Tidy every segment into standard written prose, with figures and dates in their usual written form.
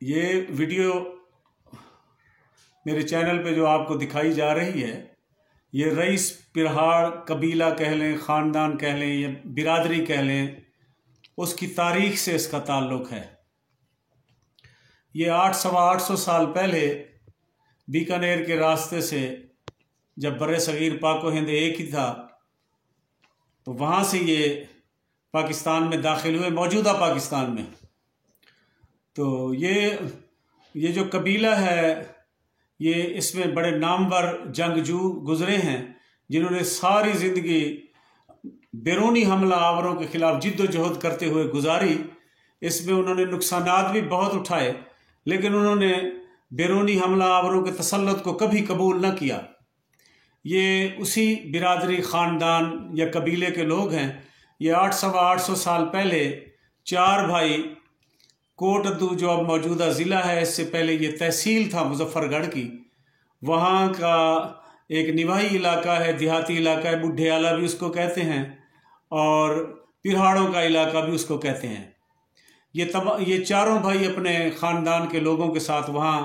ये वीडियो मेरे चैनल पे जो आपको दिखाई जा रही है, ये रईस पिरहाड़ कबीला कह लें, ख़ानदान कह लें या बिरादरी कह लें, उसकी तारीख़ से इसका ताल्लुक़ है। ये 800 साल पहले बीकानेर के रास्ते से जब बर्रे सग़ीर पाक व हिंद एक ही था, तो वहाँ से ये पाकिस्तान में दाखिल हुए, मौजूदा पाकिस्तान में। तो ये जो कबीला है, ये इसमें बड़े नामवर जंगजू गुज़रे हैं, जिन्होंने सारी ज़िंदगी बैरूनी हमला आवरों के ख़िलाफ़ जिद्दोजहद करते हुए गुजारी। इसमें उन्होंने नुकसानात भी बहुत उठाए, लेकिन उन्होंने बैरूनी हमला आवरों के तसल्लुत को कभी कबूल न किया। ये उसी बिरादरी, ख़ानदान या कबीले के लोग हैं। ये 800 साल पहले 4 भाई कोटद्दू, जो अब मौजूदा ज़िला है, इससे पहले ये तहसील था मुजफ्फरगढ़ की, वहाँ का एक निवाही इलाका है, देहाती इलाका है, बुढ़े आला भी उसको कहते हैं, और पिरहाड़ों का इलाका भी उसको कहते हैं। ये चारों भाई अपने ख़ानदान के लोगों के साथ वहाँ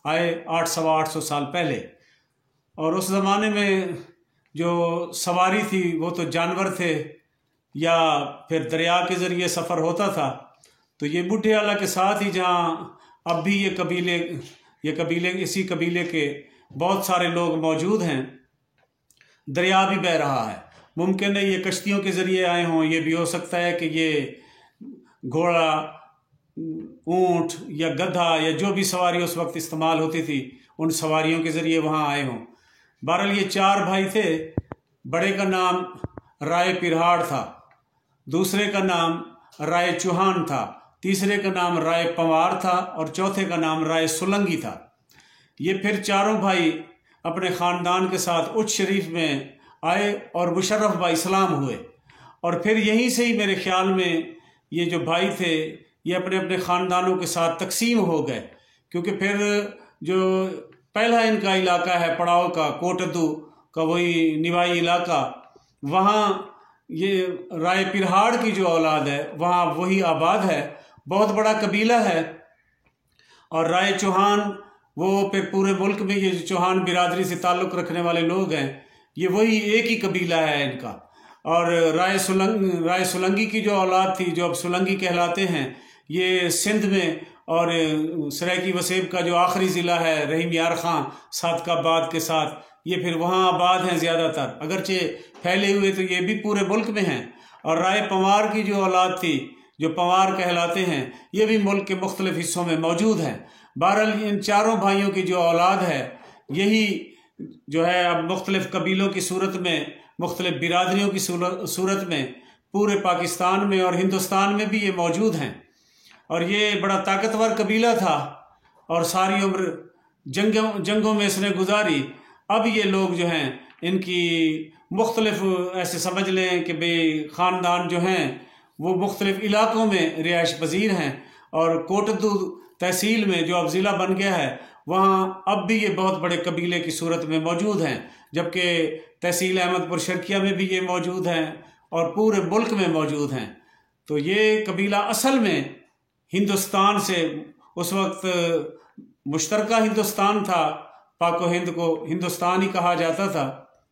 आए 800 साल पहले। और उस ज़माने में जो सवारी थी वो तो जानवर थे या फिर दरिया के ज़रिए सफ़र होता था। तो ये बुढ़े आला के साथ ही, जहाँ अब भी इसी कबीले के बहुत सारे लोग मौजूद हैं, दरिया भी बह रहा है। मुमकिन है ये कश्तियों के ज़रिए आए हों, ये भी हो सकता है कि ये घोड़ा, ऊँट या गधा या जो भी सवारी उस वक्त इस्तेमाल होती थी, उन सवारियों के ज़रिए वहाँ आए हों। बहरहाल ये 4 भाई थे। बड़े का नाम राय पिरहाड़ था, दूसरे का नाम राय चौहान था, तीसरे का नाम राय पंवार था और चौथे का नाम राय सोलंकी था। ये फिर चारों भाई अपने ख़ानदान के साथ उच्च शरीफ में आए और मुशर्रफ बा इस्लाम हुए। और फिर यहीं से ही मेरे ख्याल में ये जो भाई थे, ये अपने अपने ख़ानदानों के साथ तकसीम हो गए, क्योंकि फिर जो पहला इनका इलाका है पड़ाव का, कोटद्दू का वही निवाई इलाका, वहाँ ये राय पिरहाड़ की जो औलाद है वहाँ वही आबाद है, बहुत बड़ा कबीला है। और राय चौहान, वो फिर पूरे मुल्क में ये चौहान बिरादरी से ताल्लुक़ रखने वाले लोग हैं, ये वही एक ही कबीला है इनका। और राय सोलंकी की जो औलाद थी, जो अब सोलंकी कहलाते हैं, ये सिंध में और सरायकी वसेब का जो आखिरी ज़िला है, रहीम यार ख़ान सादकाबाद के साथ, ये फिर वहाँ आबाद हैं ज़्यादातर, अगरचे फैले हुए तो ये भी पूरे मुल्क में हैं। और राय पंवार की जो औलाद थी, जो पंवार कहलाते हैं, ये भी मुल्क के मुख्तलिफ हिस्सों में मौजूद हैं। बहरहाल इन चारों भाइयों की जो औलाद है, यही जो है अब मुख्तलिफ कबीलों की सूरत में, मुख्तलिफ बिरादरियों की सूरत में पूरे पाकिस्तान में और हिंदुस्तान में भी ये मौजूद हैं। और ये बड़ा ताकतवर कबीला था और सारी उम्र जंगों में इसने गुजारी। अब ये लोग जो हैं, इनकी मुख्तलिफ, ऐसे समझ लें कि भाई ख़ानदान जो हैं वो मुख्तलिफ इलाक़ों में रिहाइश पजीर हैं। और कोटद्दू तहसील में, जो अब ज़िला बन गया है, वहाँ अब भी ये बहुत बड़े कबीले की सूरत में मौजूद हैं, जबकि तहसील अहमदपुर शर्किया में भी ये मौजूद हैं और पूरे मुल्क में मौजूद हैं। तो ये कबीला असल में हिंदुस्तान से, उस वक्त मुश्तरका हिंदुस्तान था, पाक हिंद को हिंदुस्तान ही कहा जाता था।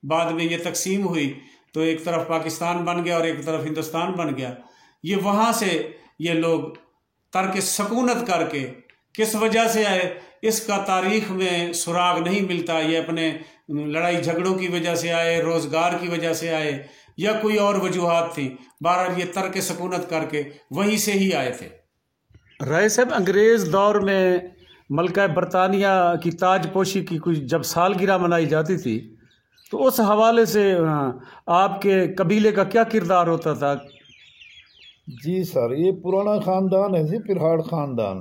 बाद में ये तकसीम हुई तो एक तरफ पाकिस्तान बन गया और एक तरफ हिंदुस्तान बन गया। ये वहाँ से ये लोग तर्क सकूनत करके किस वजह से आए, इसका तारीख़ में सुराग नहीं मिलता। ये अपने लड़ाई झगड़ों की वजह से आए, रोज़गार की वजह से आए, या कोई और वजूहात थी, बहरहाल ये तर्क सकूनत करके वहीं से ही आए थे। राय साहब, अंग्रेज़ दौर में मलका बरतानिया की ताजपोशी की कुछ जब सालगिरह मनाई जाती थी, तो उस हवाले से आपके कबीले का क्या किरदार होता था? जी सर, ये पुराना ख़ानदान है जी, पिरहाड़ ख़ानदान।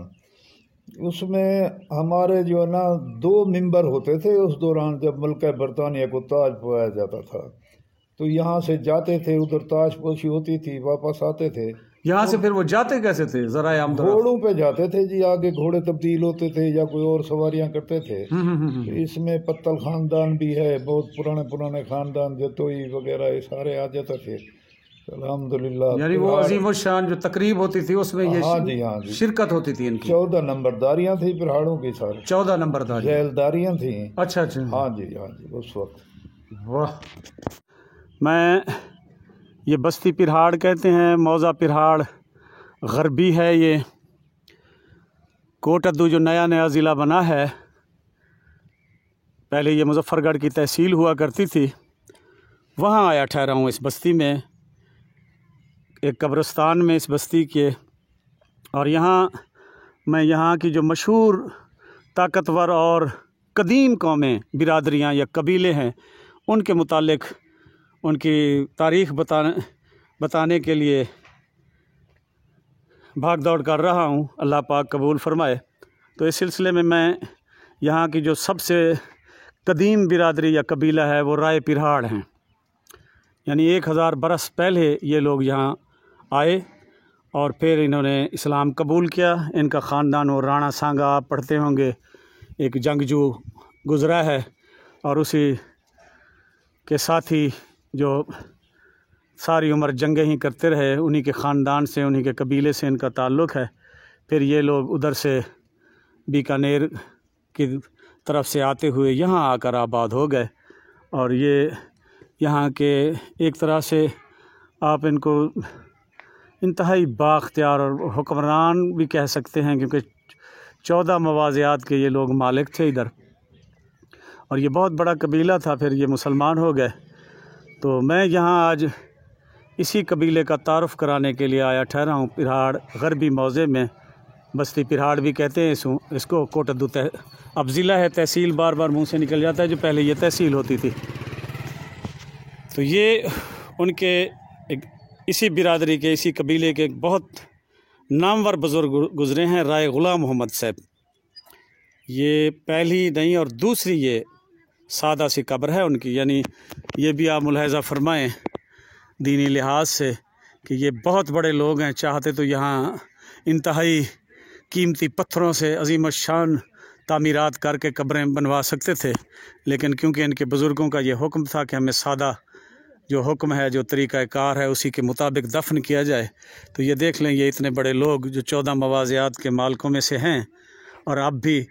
उसमें हमारे जो है ना 2 मेंबर होते थे उस दौरान, जब मलका बरतानिया को ताज पवाया जाता था। तो यहाँ से जाते थे, उधर ताजपोशी होती थी, वापस आते थे। यहाँ से फिर वो जाते कैसे थे? जरा घोड़ों पे जाते थे जी, आगे घोड़े तब्दील होते थे या कोई और सवारियां करते थे। तो इसमें पत्तल ख़ानदान भी है, बहुत पुराने ख़ानदान, जतोई वगैरह, ये सारे आ जाते थे। अल्हम्दुलिल्लाह। यानी वो अजीम शान जो तकरीब होती थी उसमें ये हाँ जी, हाँ जी। शिरकत होती थी इनकी। 14 नंबरदारियाँ थी पिरहाड़ों की सारी। 14 नंबरदारी जेलदारियाँ थी। अच्छा अच्छा। हाँ जी, हाँ जी, उस वक्त। वाह। मैं ये बस्ती पिरहाड़ कहते हैं, मौज़ा पिरहाड़ गरबी है। ये कोटद्दू जो नया नया ज़िला बना है, पहले ये मुजफ्फरगढ़ की तहसील हुआ करती थी, वहाँ आया ठहरा हूँ इस बस्ती में, एक कब्रिस्तान में इस बस्ती के। और यहाँ मैं यहाँ की जो मशहूर ताकतवर और कदीम कौमें, बिरादरियाँ या कबीले हैं, उनके मुतालिक उनकी तारीख़ बताने के लिए भाग दौड़ कर रहा हूँ। अल्लाह पाक कबूल फरमाए। तो इस सिलसिले में मैं यहाँ की जो सबसे कदीम बिरादरी या कबीला है वो राय पिरहाड़ हैं। यानी 1000 बरस पहले ये लोग यहाँ आए और फिर इन्होंने इस्लाम कबूल किया। इनका ख़ानदान वो राणा सांगा, आप पढ़ते होंगे, एक जंगजू गुज़रा है और उसी के साथी जो सारी उम्र जंगें ही करते रहे, उन्हीं के ख़ानदान से, उन्हीं के कबीले से इनका ताल्लुक़ है। फिर ये लोग उधर से बीकानेर की तरफ से आते हुए यहाँ आकर आबाद हो गए। और ये यहाँ के एक तरह से आप इनको इंतहाई बाख्तियार और हुक्मरान भी कह सकते हैं, क्योंकि 14 मवाज़ियात के ये लोग मालिक थे इधर, और ये बहुत बड़ा कबीला था। फिर ये मुसलमान हो गए। तो मैं यहाँ आज इसी कबीले का तारुफ़ कराने के लिए आया ठहरा हूँ पिरहाड़ गरबी मौज़े में। बस्ती पिरहाड़ भी कहते हैं इसको। कोटद्दू अब ज़िला है, तहसील बार बार मुंह से निकल जाता है, जो पहले ये तहसील होती थी। तो ये उनके इसी बिरादरी के, इसी कबीले के एक बहुत नामवर बुज़ुर्ग गुज़रे हैं, राय ग़ुलाम मोहम्मद साहब। ये पहली नहीं और दूसरी ये सादा सी कब्र है उनकी। यानी ये भी आप मुलाहिज़ा फरमाएँ दीनी लिहाज से कि ये बहुत बड़े लोग हैं। चाहते तो यहाँ इंतहाई कीमती पत्थरों से अजीम शान तामीरात करके कब्रें बनवा सकते थे, लेकिन क्योंकि इनके बुज़ुर्गों का ये हुक्म था कि हमें सादा जो हुक्म है, जो तरीक़ाकार है, उसी के मुताबिक दफन किया जाए। तो ये देख लें, ये इतने बड़े लोग जो 14 मवाज़ियात के मालिकों में से हैं, और अब भी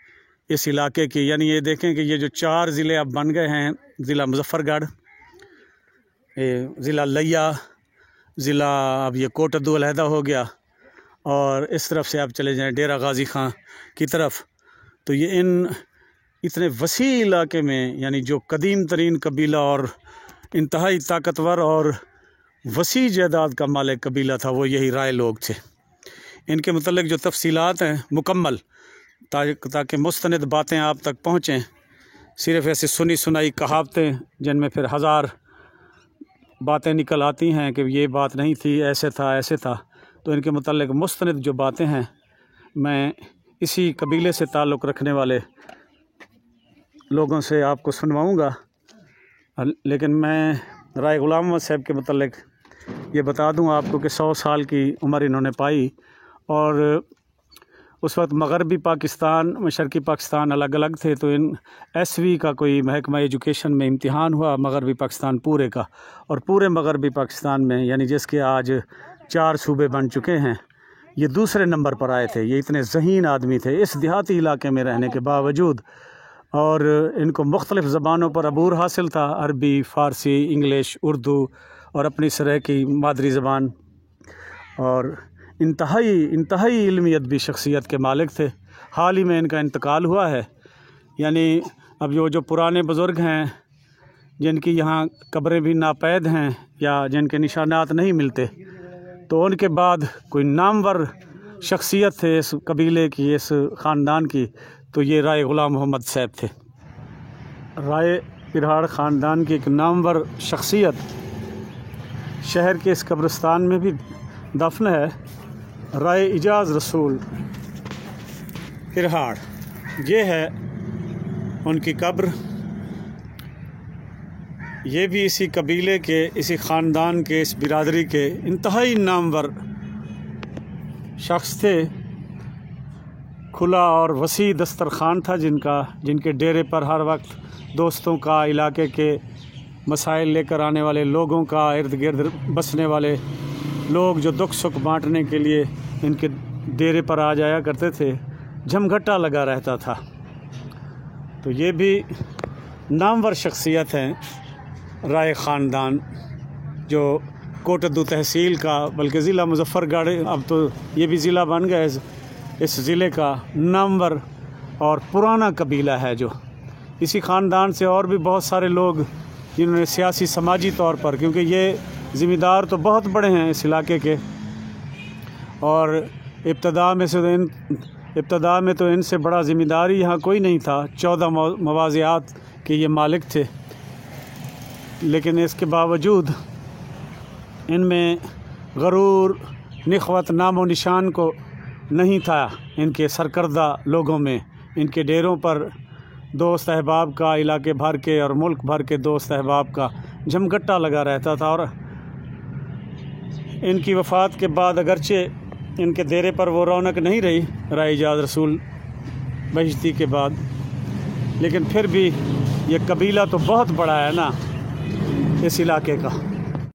इस इलाके की, यानी ये देखें कि ये जो 4 ज़िले अब बन गए हैं, ज़िला मुजफ्फरगढ़, ज़िला लिया, ज़िला अब ये कोटद्दू अलहदा हो गया, और इस तरफ से आप चले जाएं डेरा गाज़ी ख़ान की तरफ। तो ये इन इतने वसी इलाके में, यानी जो कदीम तरीन कबीला और इंतहाई ताकतवर और वसी जायदाद का मालिक कबीला था, वो यही राय लोग थे। इनके मतलब जो तफसीलात हैं मुकम्मल, ताकि मुस्तनद बातें आप तक पहुँचें। सिर्फ़ ऐसे सुनी सुनाई कहावतें जिनमें फिर 1000 बातें निकल आती हैं कि ये बात नहीं थी, ऐसे था, ऐसे था। तो इनके मतलब मुस्तनद जो बातें हैं, मैं इसी कबीले से ताल्लुक़ रखने वाले लोगों से आपको सुनवाऊँगा। लेकिन मैं राय ग़ुलाम मोहम्मद साहब के मतलब ये बता दूँ आपको कि 100 साल की उम्र इन्होंने पाई, और उस वक्त मगरबी पाकिस्तान, मशरक़ी पाकिस्तान अलग अलग थे। तो इन SV का कोई महकमा एजुकेशन में इम्तिहान हुआ मगरबी पाकिस्तान पूरे का, और पूरे मगरबी पाकिस्तान में, यानी जिसके आज 4 सूबे बन चुके हैं, ये दूसरे नंबर पर आए थे। ये इतने ज़हीन आदमी थे इस देहाती इलाके में रहने के बावजूद, और इनको मुख्तलिफ़ ज़बानों पर अबूर हासिल था, अरबी, फ़ारसी, इंग्लिश, उर्दू और अपनी सरह की मादरी ज़बान, और इंतहाई इल्मी अदबी शख्सियत के मालिक थे। हाल ही में इनका इंतकाल हुआ है। यानी अब जो पुराने बुज़ुर्ग हैं, जिनकी यहाँ कब्रें भी नापैद हैं या जिनके निशानात नहीं मिलते, तो उनके बाद कोई नामवर शख्सियत थे इस कबीले की, इस ख़ानदान की, तो ये राय ग़ुलाम मोहम्मद साहब थे। राय पिरहाड़ ख़ानदान की एक नामवर शख्सियत शहर के इस कब्रिस्तान में भी दफन है, राय इजाज़ रसूल पिरहाड़। ये है उनकी कब्र। ये भी इसी कबीले के, इसी ख़ानदान के, इस बिरादरी के इंतहाई नामवर शख्स थे। खुला और वसी दस्तरखान था जिनके डेरे पर हर वक्त दोस्तों का, इलाके के मसाइल लेकर आने वाले लोगों का, इर्द गिर्द बसने वाले लोग जो दुख सुख बांटने के लिए इनके डेरे पर आ जाया करते थे, जमघटा लगा रहता था। तो ये भी नामवर शख्सियत हैं राय ख़ानदान, जो कोटद्दू तहसील का, बल्कि ज़िला मुज़फ़्फ़रगढ़, अब तो ये भी ज़िला बन गया, इस ज़िले का नामवर और पुराना कबीला है। जो इसी ख़ानदान से और भी बहुत सारे लोग जिन्होंने सियासी समाजी तौर पर, क्योंकि ये ज़िम्मेदार तो बहुत बड़े हैं इस इलाके के, और इब्तदा में तो इनसे बड़ा ज़िम्मेदारी यहाँ कोई नहीं था। 14 मवाज़ियात के ये मालिक थे, लेकिन इसके बावजूद इनमें गरूर, निख़वत, नामो निशान को नहीं था। इनके सरकर्दा लोगों में, इनके डेरों पर दोस्त अहबाब का, इलाके भर के और मुल्क भर के दोस्त अहबाब का जमघटा लगा रहता था। और इनकी वफ़ात के बाद अगरचे इनके डेरे पर वो रौनक नहीं रही राय इजाज़ रसूल बहिश्ती के बाद, लेकिन फिर भी ये कबीला तो बहुत बड़ा है ना इस इलाके का।